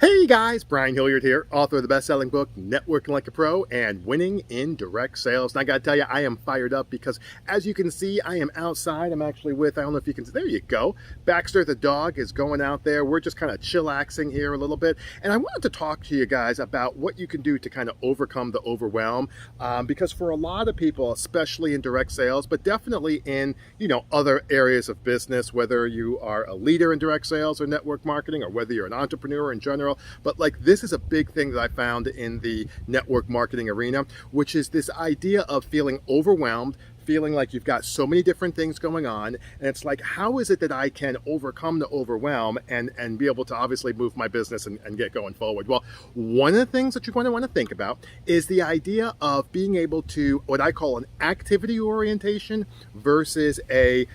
Hey guys, Brian Hilliard here, author of the best-selling book, Networking Like a Pro and Winning in Direct Sales. And I gotta tell you, I am fired up because as you can see, I am outside. I'm actually with, I don't know if you can, there you go. Baxter the dog is going out there. We're just kind of chillaxing here a little bit. And I wanted to talk to you guys about what you can do to kind of overcome the overwhelm. Because for a lot of people, especially in direct sales, but definitely in, other areas of business, whether you are a leader in direct sales or network marketing, or whether you're an entrepreneur in general, but like this is a big thing that I found in the network marketing arena, which is this idea of feeling overwhelmed, feeling like you've got so many different things going on, and it's like, how is it that I can overcome the overwhelm and be able to obviously move my business and get going forward? Well, one of the things that you're going to want to think about is the idea of being able to, what I call an activity orientation versus a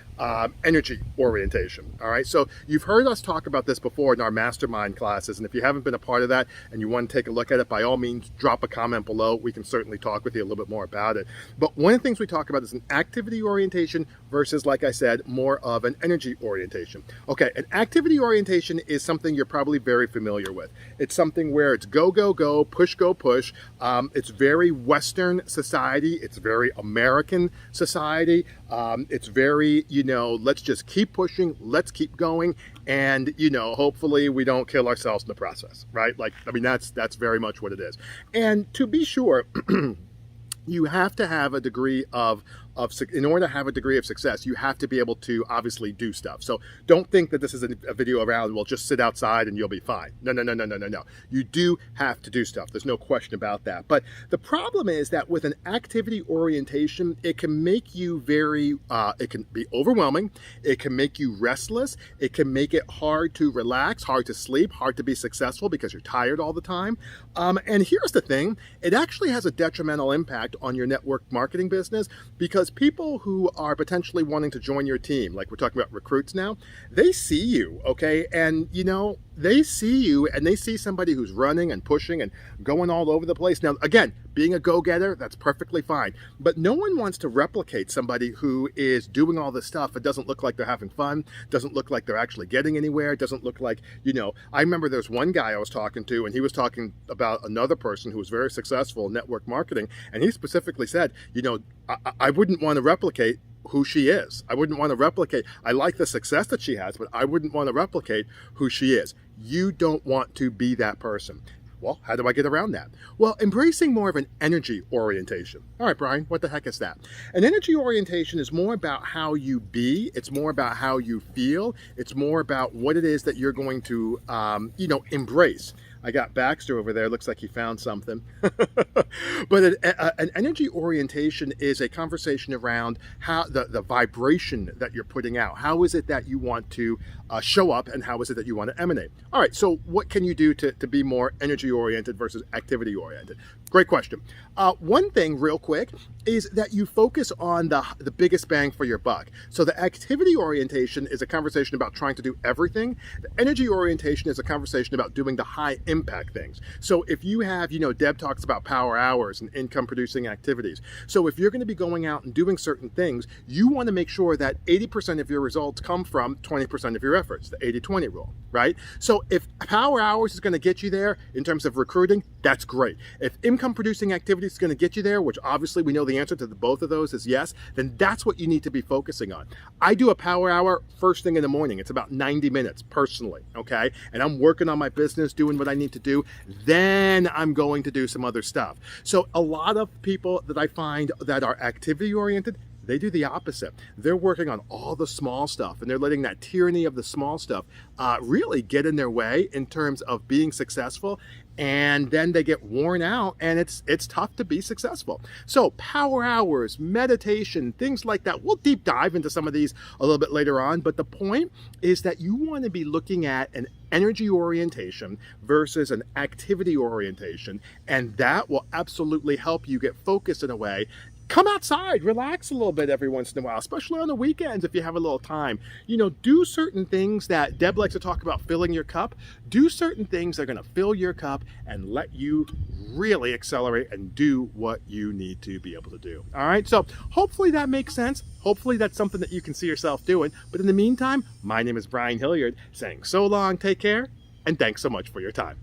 energy orientation. All right, so you've heard us talk about this before in our mastermind classes, and if you haven't been a part of that and you want to take a look at it, by all means drop a comment below. We can certainly talk with you a little bit more about it. But one of the things we talk about is an activity orientation versus, like I said, more of an energy orientation. Okay, an activity orientation is something you're probably very familiar with. It's something where it's go, go, go, push, go, push. It's very Western society. It's very American society. It's very, let's just keep pushing, let's keep going, and, hopefully we don't kill ourselves in the process, right? That's very much what it is. And to be sure, you have to have a degree in order to have a degree of success, you have to be able to obviously do stuff. So don't think that this is a video around, well, just sit outside and you'll be fine. No. You do have to do stuff. There's no question about that. But the problem is that with an activity orientation, it can make you it can be overwhelming. It can make you restless. It can make it hard to relax, hard to sleep, hard to be successful because you're tired all the time. And here's the thing, it actually has a detrimental impact on your network marketing business, because people who are potentially wanting to join your team, like we're talking about recruits now, they see you, okay? And they see you and they see somebody who's running and pushing and going all over the place. Now, again, being a go-getter, that's perfectly fine. But no one wants to replicate somebody who is doing all this stuff. It doesn't look like they're having fun, doesn't look like they're actually getting anywhere, doesn't look like, I remember there's one guy I was talking to, and he was talking about another person who was very successful in network marketing, and he specifically said, I wouldn't want to replicate who she is. I wouldn't want to replicate. I like the success that she has, but I wouldn't want to replicate who she is. You don't want to be that person. Well, how do I get around that? Well, embracing more of an energy orientation. All right, Brian, what the heck is that? An energy orientation is more about how you be. It's more about how you feel. It's more about what it is that you're going to, embrace. I got Baxter over there. Looks like he found something. But an energy orientation is a conversation around how the vibration that you're putting out. How is it that you want to show up, and how is it that you want to emanate? All right, so what can you do to be more energy oriented versus activity oriented? Great question. One thing real quick is that you focus on the biggest bang for your buck. So the activity orientation is a conversation about trying to do everything. The energy orientation is a conversation about doing the high impact things. So if you have, Deb talks about power hours and income producing activities. So if you're going to be going out and doing certain things, you want to make sure that 80% of your results come from 20% of your efforts, the 80-20 rule, right? So if power hours is going to get you there in terms of recruiting, that's great. If income producing activities is going to get you there, which obviously we know the answer to both of those is yes, then that's what you need to be focusing on. I do a power hour first thing in the morning. It's about 90 minutes personally, okay? And I'm working on my business, doing what I need to do. Then I'm going to do some other stuff. So a lot of people that I find that are activity oriented, they do the opposite. They're working on all the small stuff, and they're letting that tyranny of the small stuff really get in their way in terms of being successful. And then they get worn out, and it's tough to be successful. So power hours, meditation, things like that. We'll deep dive into some of these a little bit later on, but the point is that you want to be looking at an energy orientation versus an activity orientation, and that will absolutely help you get focused in a way. Come outside, relax a little bit every once in a while, especially on the weekends if you have a little time. Do certain things that Deb likes to talk about, filling your cup. Do certain things that are going to fill your cup and let you really accelerate and do what you need to be able to do. All right, so hopefully that makes sense. Hopefully that's something that you can see yourself doing. But in the meantime, my name is Brian Hilliard, saying so long, take care, And thanks so much for your time.